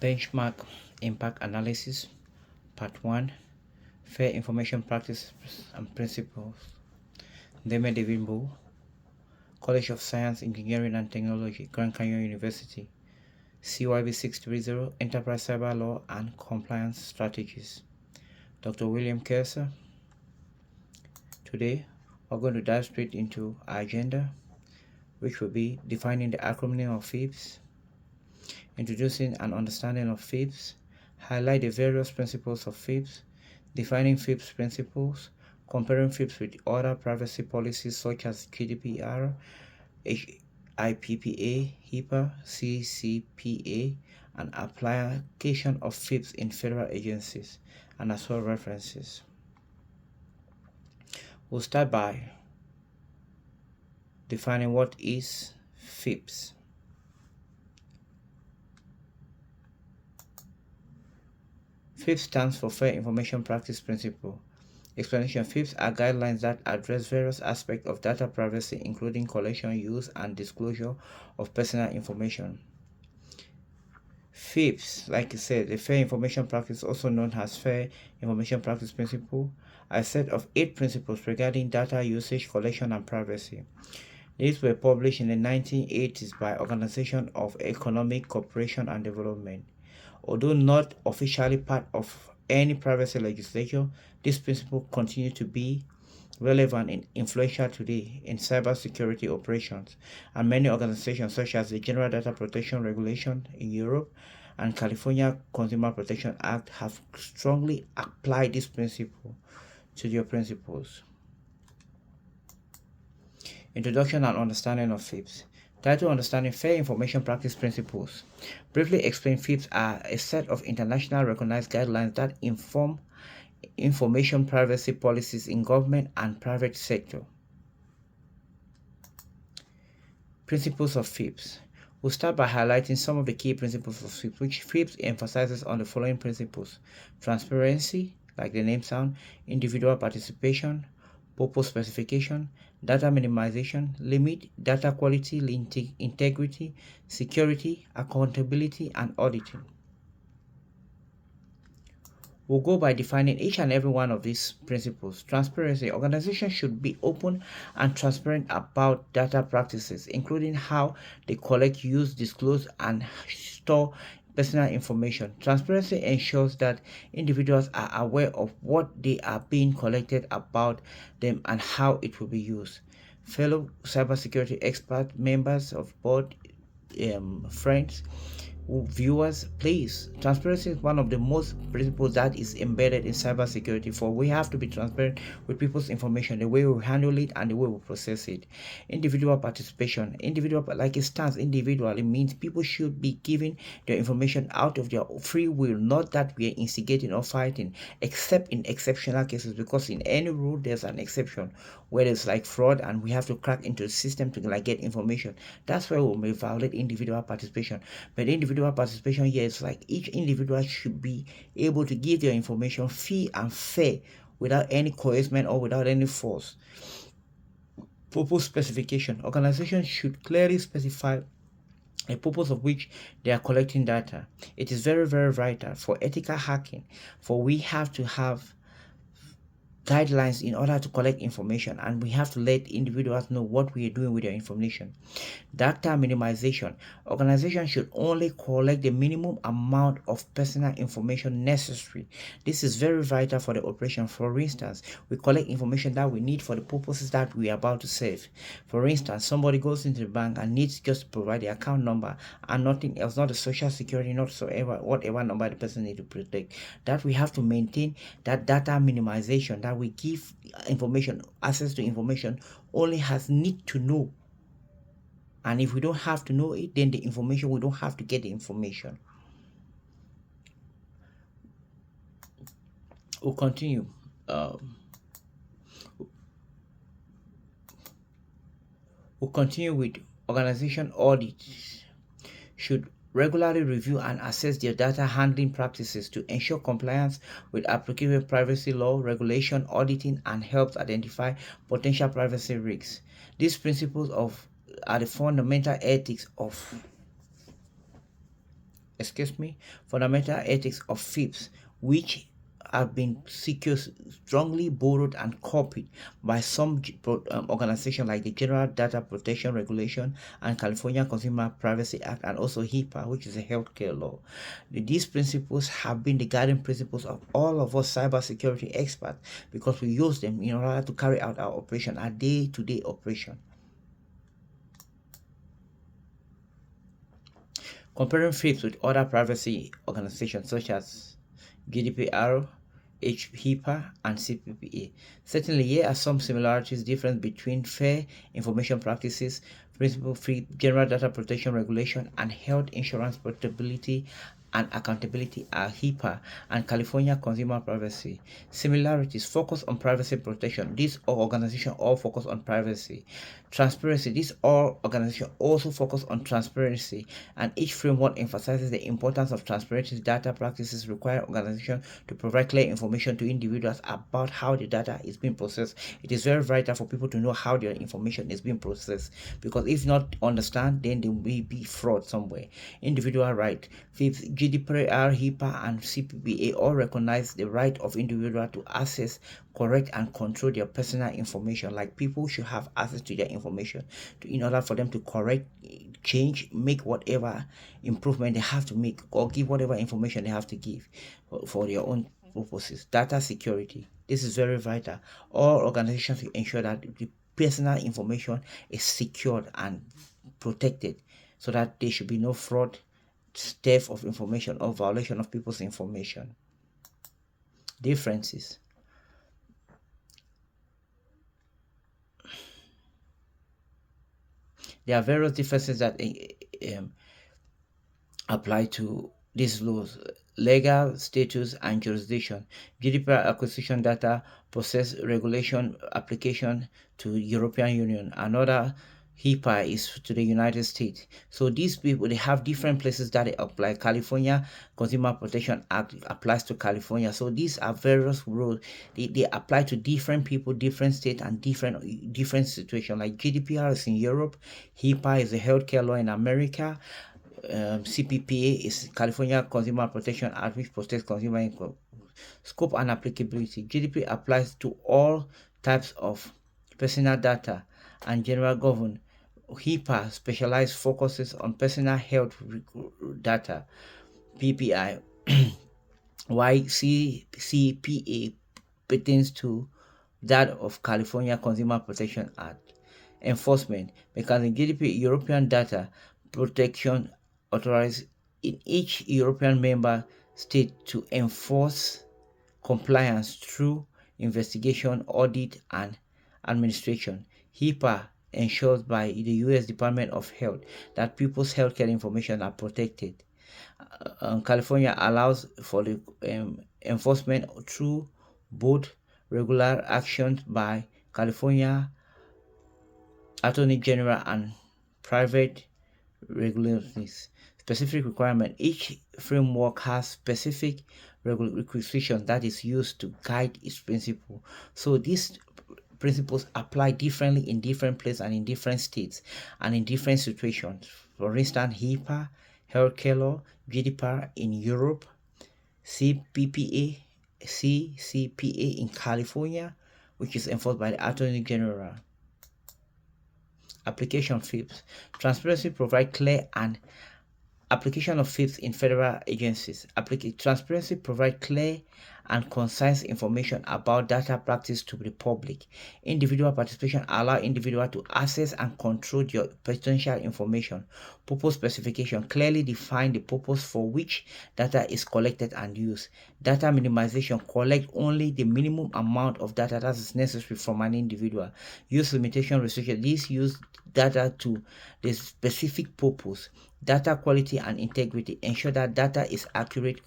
Benchmark Impact Analysis, Part 1, Fair Information Practices and Principles. Deme Devimbo, College of Science, Engineering and Technology, Grand Canyon University. CYB 630, Enterprise Cyber Law and Compliance Strategies. Dr. William Kerser. Today, we're going to dive straight into our agenda, which will be defining the acronym of FIPS, introducing an understanding of FIPS, highlight the various principles of FIPS, defining FIPS principles, comparing FIPS with other privacy policies such as GDPR, HIPAA, HIPAA, CCPA, and application of FIPS in federal agencies, and as well references. We'll start by defining what is FIPS. FIPS stands for Fair Information Practice Principle. Explanation: FIPS are guidelines that address various aspects of data privacy, including collection, use, and disclosure of personal information. FIPS, like I said, the Fair Information Practice, also known as Fair Information Practice Principle, are a set of 8 principles regarding data usage, collection, and privacy. These were published in the 1980s by Organization of Economic Cooperation and Development. Although not officially part of any privacy legislation, this principle continues to be relevant and influential today in cybersecurity operations, and many organizations such as the General Data Protection Regulation in Europe and California Consumer Protection Act have strongly applied this principle to their principles. Introduction and understanding of FIPS. Title: Understanding Fair Information Practice Principles. Briefly explain, FIPS are a set of international recognized guidelines that inform information privacy policies in government and private sector. Principles of FIPS. We'll start by highlighting some of the key principles of FIPS, which FIPS emphasizes on the following principles: transparency, like the name sounds, individual participation, purpose specification, data minimization, limit, data quality, integrity, security, accountability, and auditing. We'll go by defining each and every one of these principles. Transparency. Organizations should be open and transparent about data practices, including how they collect, use, disclose, and store personal information. Transparency ensures that individuals are aware of what they are being collected about them and how it will be used. Fellow cybersecurity expert, members of board, friends, viewers, please, transparency is one of the most principles that is embedded in cybersecurity, for we have to be transparent with people's information, the way we handle it and the way we process it. Individual participation. Individual, like it stands, individual, it means people should be giving their information out of their free will, not that we are instigating or fighting, except in exceptional cases, because in any rule there's an exception where it's like fraud and we have to crack into the system to like get information. That's where we may violate individual participation. But individual participation here is like each individual should be able to give their information free and fair without any coercion or without any force. Purpose specification. Organizations should clearly specify a purpose of which they are collecting data. It is very, very vital for ethical hacking, for we have to have guidelines in order to collect information, and we have to let individuals know what we are doing with their information. Data minimization. Organizations should only collect the minimum amount of personal information necessary. This is very vital for the operation. For instance, we collect information that we need for the purposes that we are about to save. For instance, somebody goes into the bank and needs just to provide the account number and nothing else, not the social security, not whatever number the person needs to protect. That we have to maintain that data minimization, that we give information, access to information only has need to know, and if we don't have to know it, then the information, we don't have to get the information. We'll continue. We'll continue with organization audits. Should regularly review and assess their data handling practices to ensure compliance with applicable privacy law, regulation, auditing, and helps identify potential privacy risks. These principles are the fundamental ethics of fundamental ethics of FIPS, which have been strongly borrowed and copied by some organizations like the General Data Protection Regulation and California Consumer Privacy Act, and also HIPAA, which is a healthcare law. These principles have been the guiding principles of all of us cybersecurity experts because we use them in order to carry out our operation, our day-to-day operation. Comparing FIPS with other privacy organizations such as GDPR, HIPAA, and CPPA. Certainly, here are some similarities, difference between fair information practices, principle-free general data protection regulation, and health insurance portability and accountability are HIPAA and California Consumer Privacy. Similarities: focus on privacy protection. These organizations all focus on privacy. Transparency: these all organizations also focus on transparency, and each framework emphasizes the importance of transparency. Data practices require organizations to provide clear information to individuals about how the data is being processed. It is very vital for people to know how their information is being processed, because if not understand, then there will be fraud somewhere. Individual right: fifth, GDPR, HIPAA, and CPPA all recognize the right of individuals to access, correct, and control their personal information. Like, people should have access to their information in order for them to correct, change, make whatever improvement they have to make, or give whatever information they have to give for their own purposes. Data security: this is very vital. All organizations should ensure that the personal information is secured and protected, so that there should be no fraud, theft of information, or violation of people's information. Differences: there are various differences that apply to these laws: legal status and jurisdiction. GDPR acquisition data process regulation application to European Union. Another HIPAA is to the United States. So these people, they have different places that they apply. California Consumer Protection Act applies to California. So these are various rules. They apply to different people, different states, and different situations. Like GDPR is in Europe, HIPAA is a healthcare law in America. CPPA is California Consumer Protection Act, which protects consumer income. Scope and applicability: GDPR applies to all types of personal data and general govern. HIPAA specialized focuses on personal health data. PPI while CCPA pertains to that of California Consumer Protection Act. Enforcement mechanism: GDPR European data protection authorized in each European member state to enforce compliance through investigation, audit, and administration. HIPAA ensures by the U.S. Department of Health that people's healthcare information are protected. California allows for the enforcement through both regular actions by California Attorney General and private regulations. Specific requirement: each framework has specific requisition that is used to guide its principle. So these principles apply differently in different places and in different states and in different situations. For instance, HIPAA, healthcare law, GDPR in Europe, CPPA, CCPA in California, which is enforced by the Attorney General. Application FIPS. Transparency provide clear and application of FIPS in federal agencies. Transparency provide clear and concise information about data practice to the public. Individual participation allow individuals to access and control their potential information. Purpose specification clearly define the purpose for which data is collected and used. Data minimization collect only the minimum amount of data that is necessary from an individual. Use limitation restriction: these use data to the specific purpose. Data quality and integrity ensure that data is accurate,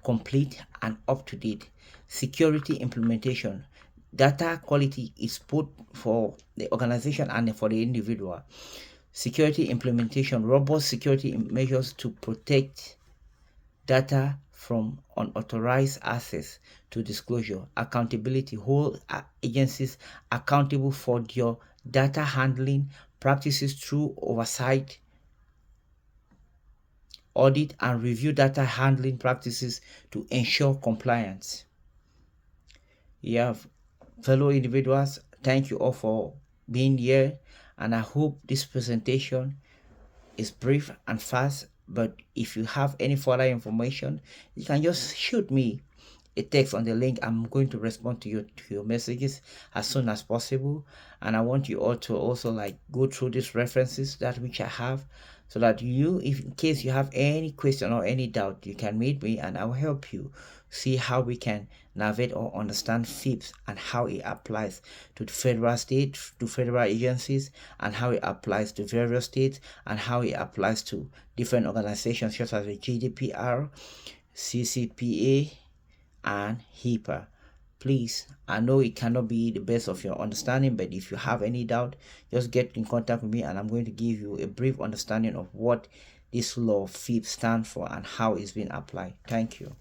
complete, and up to date. Security implementation: data quality is both for the organization and for the individual. Security implementation: robust security measures to protect data from unauthorized access to disclosure. Accountability: hold agencies accountable for their data handling practices through oversight audit, and review data handling practices to ensure compliance. Yeah, fellow individuals, thank you all for being here, and I hope this presentation is brief and fast. But if you have any further information, you can just shoot me a text on the link. I'm going to respond to your messages as soon as possible. And I want you all to also like go through these references that which I have, so that you, if in case you have any question or any doubt, you can meet me and I'll help you see how we can navigate or understand FIPS and how it applies to the federal state, to federal agencies, and how it applies to various states, and how it applies to different organizations such as the GDPR, CCPA, and HIPAA. Please, I know it cannot be the best of your understanding, but if you have any doubt, just get in contact with me and I'm going to give you a brief understanding of what this law FIPS stands for and how it's been applied. Thank you.